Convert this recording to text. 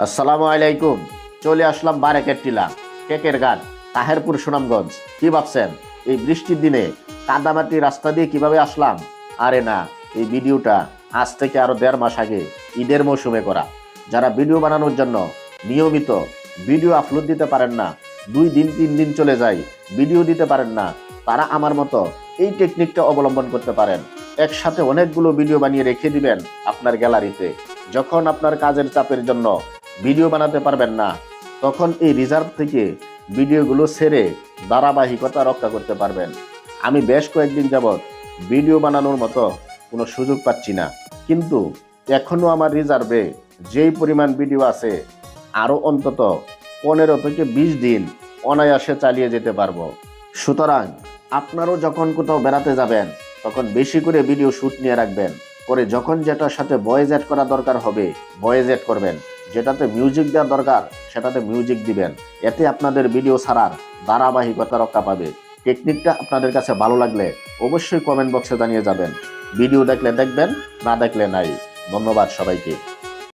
আসসালামু আলাইকুম। চলে আসলাম বারেকের টিলা, কেকের গান, তাহেরপুর, সুনামগঞ্জ। কি ভাবছেন এই বৃষ্টির দিনে কাদামাটি রাস্তা দিয়ে কিভাবে আসলাম? আরে না, এই ভিডিওটা আজ থেকে আরো 1.5 মাস আগে ঈদের মৌসুমে করা। যারা ভিডিও বানানোর জন্য নিয়মিত ভিডিও আপলোড দিতে পারেন না, 2 দিন 3 দিন চলে যায়, ভিডিও দিতে পারেন না, তারা আমার মতো এই টেকনিকটা অবলম্বন করতে পারেন। একসাথে অনেকগুলো ভিডিও বানিয়ে রেখে দিবেন আপনার গ্যালারিতে। যখন আপনার কাজের চাপের জন্য ভিডিও বানাতে পারবেন না, তখন এই রিজার্ভ থেকে ভিডিওগুলো ছেড়ে ধারাবাহিকতা রক্ষা করতে পারবেন। আমি বেশ কয়েকদিন যাবৎ ভিডিও বানানোর মতো কোনো সুযোগ পাচ্ছি না, কিন্তু এখনো আমার রিজার্ভে যেই পরিমাণ ভিডিও আছে, আরও অন্তত 15 থেকে 20 দিন অনায়াসে চালিয়ে যেতে পারবো। সুতরাং আপনারও যখন কোথাও বেড়াতে যাবেন, তখন বেশি করে ভিডিও শ্যুট নিয়ে রাখবেন। পরে যখন যেটার সাথে ভয়েস অ্যাড করা দরকার হবে, ভয়েস অ্যাড করবেন। যেটাতে মিউজিক দেওয়ার দরকার, সেটাতে মিউজিক দিবেন। এতে আপনাদের ভিডিও ছাড়ার ধারাবাহিকতা রক্ষা পাবে। টেকনিকটা আপনাদের কাছে ভালো লাগলে অবশ্যই কমেন্ট বক্সে জানিয়ে যাবেন। ভিডিও দেখলে দেখবেন, না দেখলে নাই। ধন্যবাদ সবাইকে।